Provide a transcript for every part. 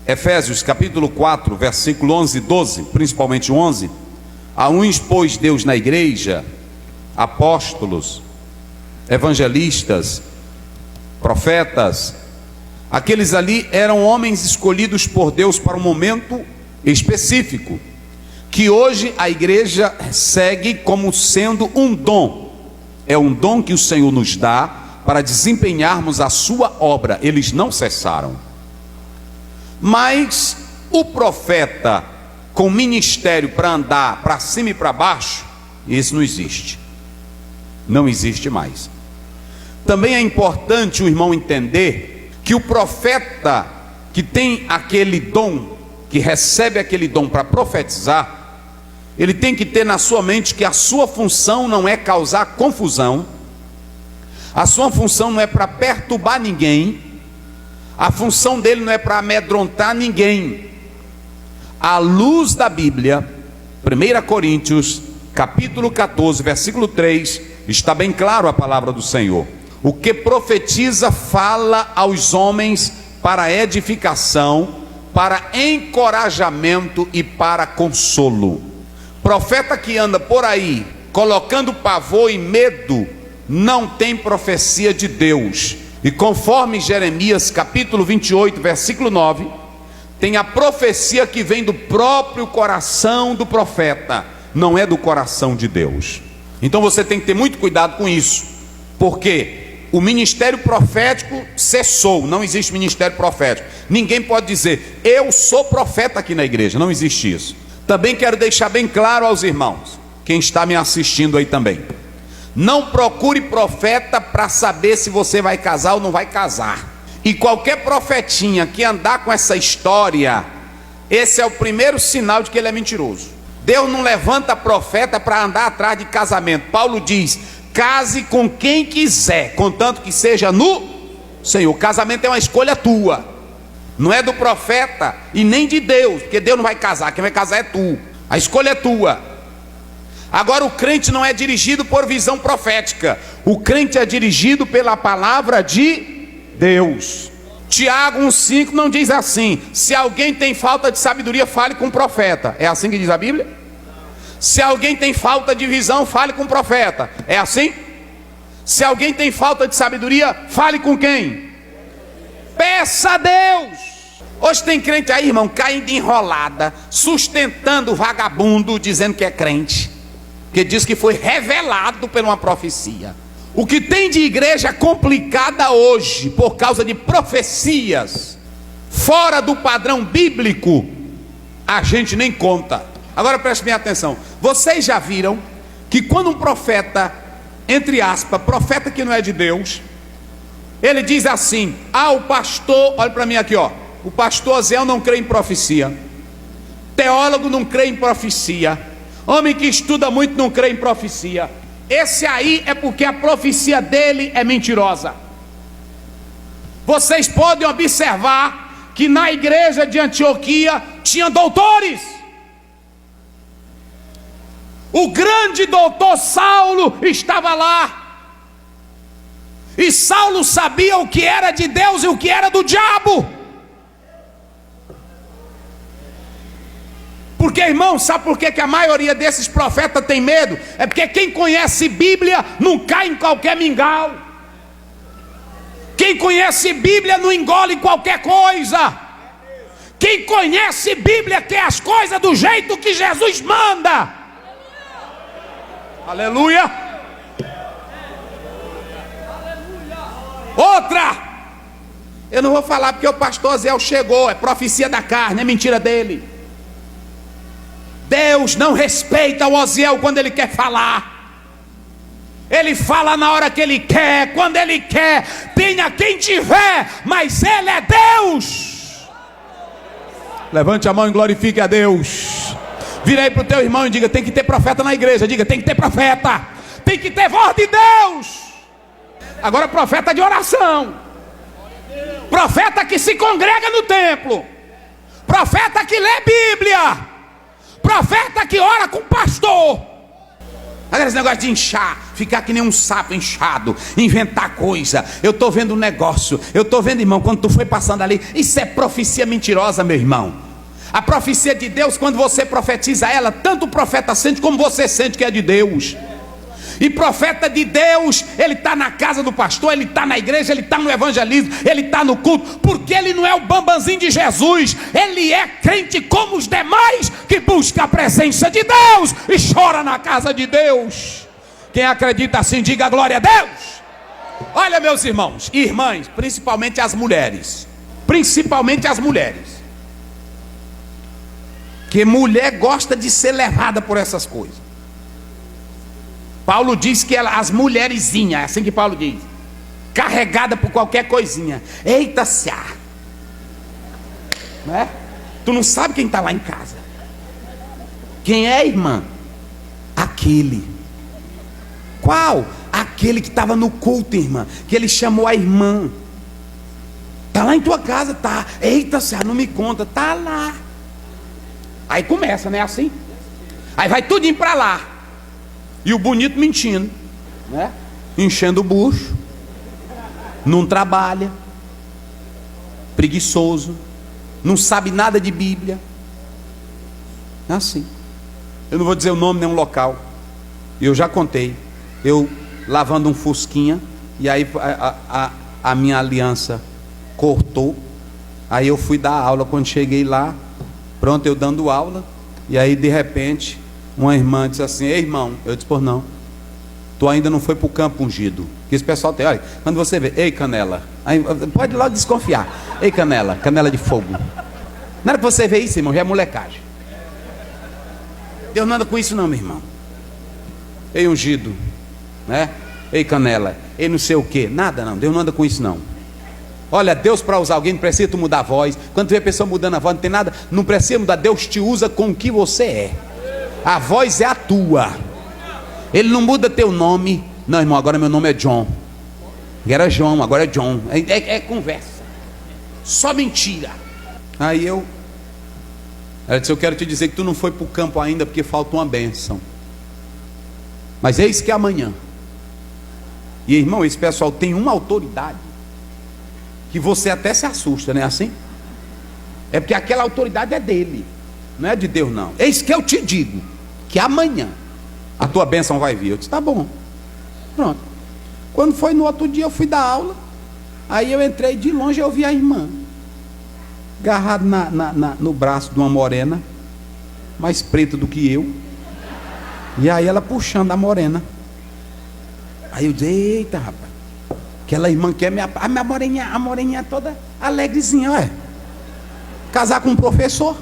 Efésios capítulo 4, versículo 11 e 12, principalmente 11. A uns pôs Deus na igreja, apóstolos, evangelistas, profetas. Aqueles ali eram homens escolhidos por Deus para um momento específico, que hoje a igreja segue como sendo um dom. É um dom que o Senhor nos dá para desempenharmos a sua obra. Eles não cessaram. Mas o profeta com ministério para andar para cima e para baixo, isso não existe. Não existe mais. Também é importante o irmão entender que o profeta que tem aquele dom, que recebe aquele dom para profetizar, ele tem que ter na sua mente que a sua função não é causar confusão, a sua função não é para perturbar ninguém, a função dele não é para amedrontar ninguém. À luz da Bíblia, 1 Coríntios, capítulo 14, versículo 3, está bem claro a palavra do Senhor. O que profetiza fala aos homens para edificação, para encorajamento e para consolo. Profeta que anda por aí colocando pavor e medo não tem profecia de Deus. E conforme Jeremias capítulo 28, versículo 9, tem a profecia que vem do próprio coração do profeta, não é do coração de Deus. Então você tem que ter muito cuidado com isso, porque o ministério profético cessou, não existe ministério profético. Ninguém pode dizer, eu sou profeta aqui na igreja, não existe isso. Também quero deixar bem claro aos irmãos, quem está me assistindo aí também, não procure profeta para saber se você vai casar ou não vai casar. E qualquer profetinha que andar com essa história, esse é o primeiro sinal de que ele é mentiroso. Deus não levanta profeta para andar atrás de casamento. Paulo diz, case com quem quiser, contanto que seja no Senhor. O casamento é uma escolha tua, não é do profeta e nem de Deus, porque Deus não vai casar, quem vai casar é tu, a escolha é tua. Agora o crente não é dirigido por visão profética, o crente é dirigido pela palavra de Deus. Tiago 1,5 não diz assim, se alguém tem falta de sabedoria, fale com o profeta. É assim que diz a Bíblia? Se alguém tem falta de visão, fale com o profeta. É assim? Se alguém tem falta de sabedoria, fale com quem? Peça a Deus. Hoje tem crente aí, irmão, caindo enrolada, sustentando o vagabundo, dizendo que é crente, que diz que foi revelado por uma profecia. O que tem de igreja complicada hoje, por causa de profecias fora do padrão bíblico, a gente nem conta. Agora preste bem atenção, vocês já viram que quando um profeta, entre aspas, profeta que não é de Deus, ele diz assim, o pastor, olha para mim aqui, ó, o pastor Zé não crê em profecia, teólogo não crê em profecia, homem que estuda muito não crê em profecia. Esse aí é porque a profecia dele é mentirosa. Vocês podem observar que na igreja de Antioquia tinha doutores. O grande doutor Saulo estava lá. E Saulo sabia o que era de Deus e o que era do diabo. Porque, irmão, sabe por que a maioria desses profetas tem medo? É porque quem conhece Bíblia não cai em qualquer mingau. Quem conhece Bíblia não engole qualquer coisa. Quem conhece Bíblia quer as coisas do jeito que Jesus manda. Aleluia. Outra, eu não vou falar porque o pastor Zé chegou, é profecia da carne, é mentira dele. Deus não respeita o Osiel quando ele quer falar. Ele fala na hora que ele quer, quando ele quer, tenha quem tiver, mas ele é Deus. Levante a mão e glorifique a Deus. Vira aí para o teu irmão e diga, tem que ter profeta na igreja. Diga, tem que ter profeta, tem que ter voz de Deus. Agora profeta de oração, profeta que se congrega no templo, profeta que lê Bíblia, profeta que ora com pastor. Agora esse negócio de inchar, ficar que nem um sapo inchado, inventar coisa. Eu estou vendo um negócio, eu estou vendo, irmão, quando tu foi passando ali, isso é profecia mentirosa, meu irmão. A profecia de Deus, quando você profetiza ela, tanto o profeta sente como você sente que é de Deus. E profeta de Deus, ele está na casa do pastor, ele está na igreja, ele está no evangelismo, ele está no culto, porque ele não é o bambanzinho de Jesus, ele é crente como os demais, que busca a presença de Deus e chora na casa de Deus. Quem acredita assim, diga glória a Deus. Olha, meus irmãos e irmãs, principalmente as mulheres, que mulher gosta de ser levada por essas coisas. Paulo diz que as mulherzinhas, é assim que Paulo diz, carregada por qualquer coisinha. Eita, Ciá, né? Tu não sabe quem está lá em casa. Quem é, irmã? Aquele. Qual? Aquele que estava no culto, irmã, que ele chamou a irmã. Está lá em tua casa, tá? Eita, Ciá, não me conta, tá lá. Aí começa, né, assim? Aí vai tudinho para lá. E o bonito mentindo, né? Enchendo o bucho, não trabalha, preguiçoso, não sabe nada de Bíblia. É assim. Eu não vou dizer o nome nem um local. Eu já contei. Eu lavando um fusquinha, e aí a minha aliança cortou. Aí eu fui dar aula. Quando cheguei lá, pronto, eu dando aula, e aí de repente uma irmã disse assim: ei, irmão. Eu disse: por não, tu ainda não foi para o campo ungido. Que esse pessoal tem, olha, quando você vê, ei, canela, aí pode logo desconfiar. Ei, canela, canela de fogo. Na hora que você vê isso, irmão, já é molecagem. Deus não anda com isso não, meu irmão. Ei, ungido, né? Ei, canela, ei, não sei o que, nada não, Deus não anda com isso não. Olha, Deus, para usar alguém, não precisa tu mudar a voz. Quando tu vê a pessoa mudando a voz, não tem nada, não precisa mudar. Deus te usa com o que você é. A voz é a tua. Ele não muda teu nome. Não, irmão, agora meu nome é John. Era João, agora é John. É conversa. Só mentira. Aí ela disse: eu quero te dizer que tu não foi para o campo ainda, porque falta uma bênção. Mas eis que amanhã. E irmão, esse pessoal tem uma autoridade que você até se assusta, não é assim? É porque aquela autoridade é dele, não é de Deus não. Eis que eu te digo que amanhã a tua bênção vai vir. Eu disse: tá bom. Pronto. Quando foi no outro dia, eu fui dar aula. Aí eu entrei de longe, eu vi a irmã agarrada no braço de uma morena, mais preta do que eu. E aí ela puxando a morena. Aí eu disse: eita, rapaz, aquela irmã que é a moreninha toda alegrezinha, ué, casar com um professor.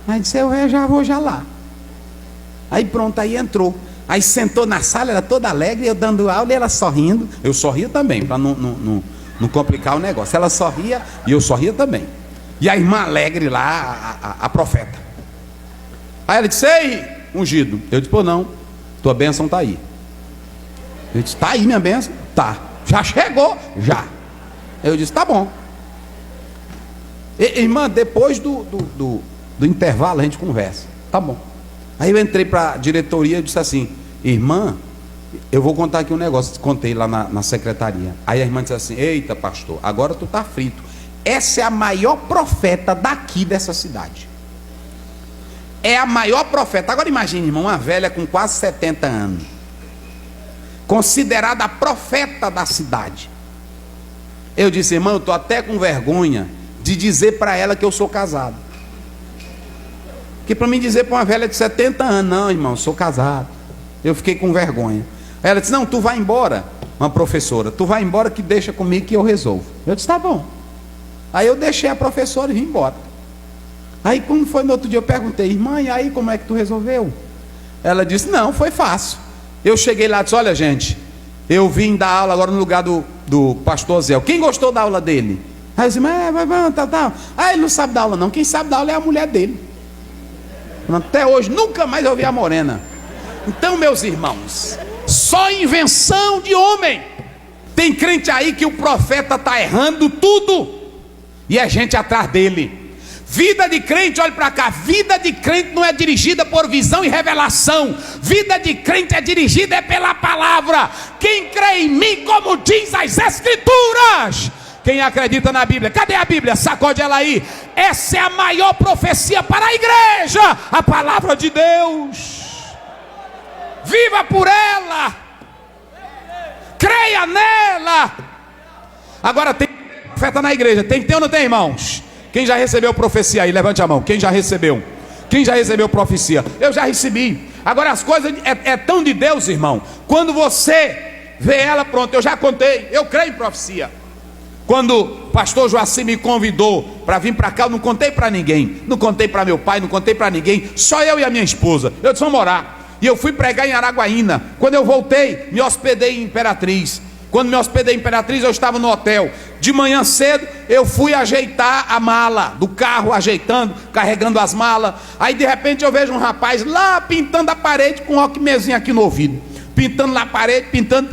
Aí disse: eu já vou já lá. Aí pronto, aí entrou. Aí sentou na sala, ela toda alegre, eu dando aula e ela sorrindo. Eu sorria também, para não complicar o negócio. Ela sorria e eu sorria também. E a irmã alegre lá, a profeta. Aí ela disse: ei, ungido. Eu disse: pô, não, tua bênção está aí. Eu disse: está aí minha bênção? Tá. Já chegou? Já. Eu disse: tá bom. Irmã, depois do intervalo a gente conversa. Tá bom. Aí eu entrei para a diretoria e disse assim: irmã, eu vou contar aqui um negócio. Contei lá na secretaria. Aí a irmã disse assim: eita, pastor, agora tu tá frito. Essa é a maior profeta daqui dessa cidade. É a maior profeta. Agora imagine, irmão, uma velha com quase 70 anos, considerada a profeta da cidade. Eu disse: irmão, eu estou até com vergonha de dizer para ela que eu sou casado. Porque para mim dizer para uma velha de 70 anos: não, irmão, sou casado. Eu fiquei com vergonha. Aí ela disse: não, tu vai embora. Uma professora: tu vai embora que deixa comigo que eu resolvo. Eu disse: tá bom. Aí eu deixei a professora e vim embora. Aí quando foi no outro dia eu perguntei: irmã, e aí como é que tu resolveu? Ela disse: não, foi fácil. Eu cheguei lá e disse: olha, gente, eu vim dar aula agora no lugar do pastor Zé. Quem gostou da aula dele? Aí eu disse: mas tal. Ah, ele não sabe dar aula não. Quem sabe dar aula é a mulher dele. Até hoje nunca mais eu vi a morena. Então, meus irmãos, só invenção de homem. Tem crente aí que o profeta está errando tudo e a gente atrás dele. Vida de crente, olhe para cá, vida de crente não é dirigida por visão e revelação. Vida de crente é dirigida pela palavra. Quem crê em mim, como diz as Escrituras. Quem acredita na Bíblia? Cadê a Bíblia? Sacode ela aí. Essa é a maior profecia para a igreja, a palavra de Deus. Viva por ela, creia nela. Agora tem profeta na igreja, tem que ter ou não tem, irmãos? Quem já recebeu profecia aí? Levante a mão. Quem já recebeu? Quem já recebeu profecia? Eu já recebi. Agora as coisas é tão de Deus, irmão. Quando você vê ela, pronto, eu já contei. Eu creio em profecia. Quando o pastor Joacim me convidou para vir para cá, eu não contei para ninguém. Não contei para meu pai, não contei para ninguém. Só eu e a minha esposa. Eu disse, vamos orar. E eu fui pregar em Araguaína. Quando eu voltei, me hospedei em Imperatriz. Quando me hospedei em Imperatriz, eu estava no hotel. De manhã cedo, eu fui ajeitar a mala do carro, ajeitando, carregando as malas. Aí de repente eu vejo um rapaz lá pintando a parede com um rockmezinho aqui no ouvido. Pintando lá a parede, pintando.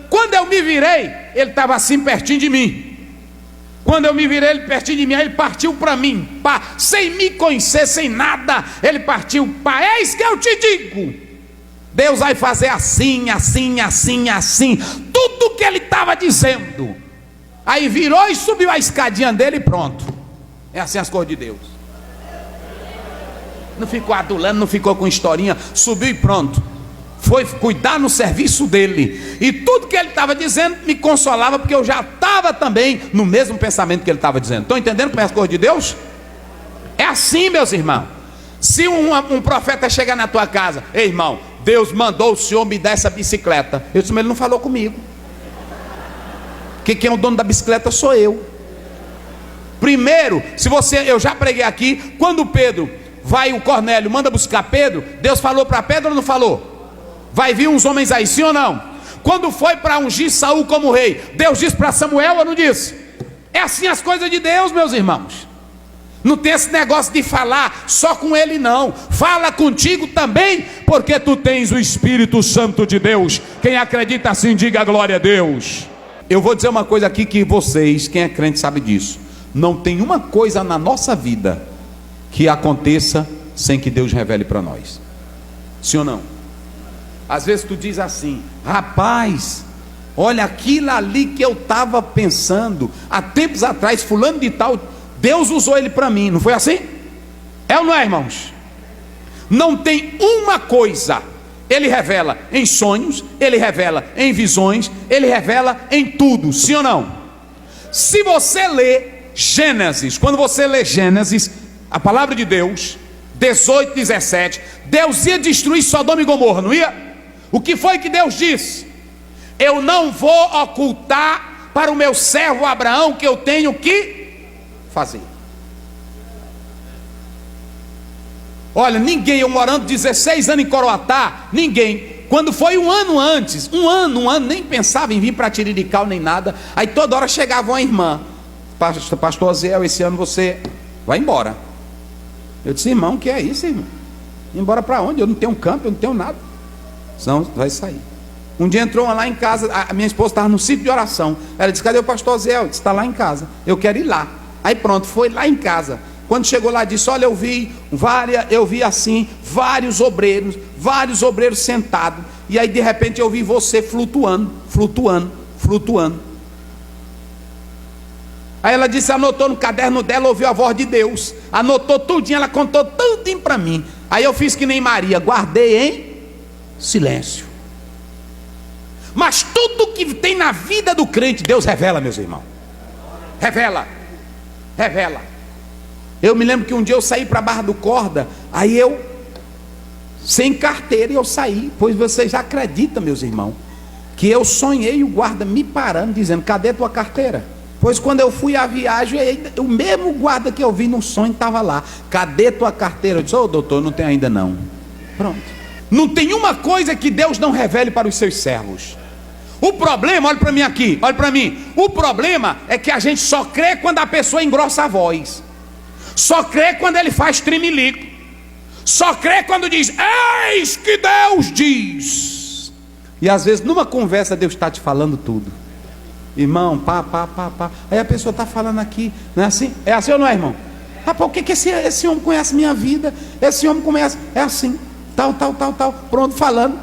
Quando eu me virei, ele estava assim pertinho de mim. Quando eu me virei, ele pertinho de mim, aí ele partiu para mim, pá, sem me conhecer, sem nada. Ele partiu, pá, eis que eu te digo, Deus vai fazer assim. Tudo que ele estava dizendo. Aí virou e subiu a escadinha dele e pronto. É assim as coisas de Deus. Não ficou adulando, não ficou com historinha. Subiu e pronto. Foi cuidar no serviço dele. E tudo que ele estava dizendo me consolava, porque eu já estava também no mesmo pensamento que ele estava dizendo. Estão entendendo como é as coisas de Deus? É assim, meus irmãos. Se um profeta chegar na tua casa, ei irmão, Deus mandou o senhor me dar essa bicicleta. Eu disse, mas ele não falou comigo. Porque quem é o dono da bicicleta sou eu. Primeiro, eu já preguei aqui, quando Pedro vai, o Cornélio manda buscar Pedro, Deus falou para Pedro ou não falou? Vai vir uns homens aí, sim ou não? Quando foi para ungir Saul como rei, Deus disse para Samuel ou não disse? É assim as coisas de Deus, meus irmãos. Não tem esse negócio de falar só com ele não. Fala contigo também, porque tu tens o Espírito Santo de Deus. Quem acredita assim, diga glória a Deus. Eu vou dizer uma coisa aqui que vocês, quem é crente sabe disso. Não tem uma coisa na nossa vida que aconteça sem que Deus revele para nós. Sim ou não? Às vezes tu diz assim, rapaz, olha aquilo ali que eu estava pensando há tempos atrás, fulano de tal, Deus usou ele para mim, não foi assim? É ou não é, irmãos? Não tem uma coisa, ele revela em sonhos, ele revela em visões, ele revela em tudo, sim ou não? Se você lê Gênesis, quando você lê Gênesis, a palavra de Deus, 18, 17, Deus ia destruir Sodoma e Gomorra, não ia? O que foi que Deus disse? Eu não vou ocultar para o meu servo Abraão que eu tenho que fazer. Olha, ninguém, eu morando 16 anos em Coroatá, ninguém, quando foi um ano antes, um ano, nem pensava em vir para Tirirical nem nada. Aí toda hora chegava uma irmã, pastor Aziel, esse ano você vai embora. Eu disse, irmão, que é isso, irmão? Ir embora para onde? Eu não tenho campo, eu não tenho nada. Senão vai sair. Um dia entrou uma lá em casa, a minha esposa estava no sítio de oração. Ela disse, cadê o pastor Zé? Eu disse, está lá em casa, eu quero ir lá. Aí pronto, foi lá em casa. Quando chegou lá, disse, olha, eu vi assim, vários obreiros sentados. E aí de repente eu vi você flutuando. Aí ela disse, anotou no caderno dela, ouviu a voz de Deus. Anotou tudinho, ela contou tudinho para mim. Aí eu fiz que nem Maria, guardei em silêncio. Mas tudo que tem na vida do crente, Deus revela, meus irmãos. Revela. Eu me lembro que um dia eu saí para a Barra do Corda, aí eu, sem carteira, eu saí. Pois vocês acreditam, meus irmãos, que eu sonhei o guarda me parando, dizendo, cadê tua carteira? Pois quando eu fui à viagem, o mesmo guarda que eu vi no sonho estava lá. Cadê tua carteira? Eu disse, doutor, não tem ainda não. Pronto. Não tem uma coisa que Deus não revele para os seus servos. O problema, olha para mim aqui, olha para mim. O problema é que a gente só crê quando a pessoa engrossa a voz. Só crê quando ele faz tremelico. Só crê quando diz, eis que Deus diz. E às vezes numa conversa Deus está te falando tudo. Irmão, pá. Aí a pessoa está falando aqui, não é assim? É assim ou não é, irmão? Rapaz, o que esse homem conhece minha vida? Esse homem conhece, é assim, tal, pronto, falando.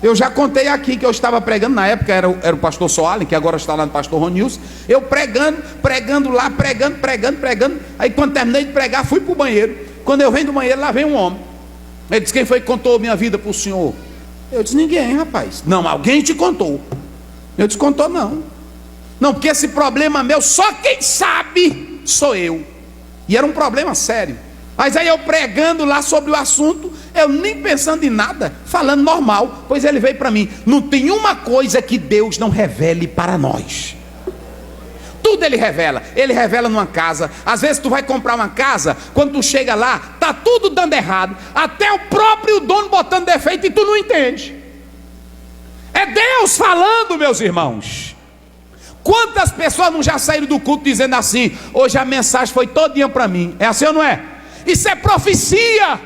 Eu já contei aqui que eu estava pregando, na época era o pastor Soalen, que agora está lá no pastor Ronilson. Eu pregando lá, pregando. Aí quando terminei de pregar, fui para o banheiro. Quando eu venho do banheiro, lá vem um homem. Ele disse: quem foi que contou minha vida para o senhor? Eu disse: ninguém, rapaz. Não, alguém te contou. Eu disse: contou não. Não, porque esse problema meu, só quem sabe sou eu. E era um problema sério. Mas aí eu pregando lá sobre o assunto, eu nem pensando em nada, falando normal. Pois ele veio para mim: não tem uma coisa que Deus não revele para nós. Tudo ele revela numa casa. Às vezes tu vai comprar uma casa, quando tu chega lá, tá tudo dando errado, até o próprio dono botando defeito e tu não entende. É Deus falando, meus irmãos. Quantas pessoas não já saíram do culto dizendo assim: hoje a mensagem foi todinha para mim? É assim ou não é? Isso é profecia.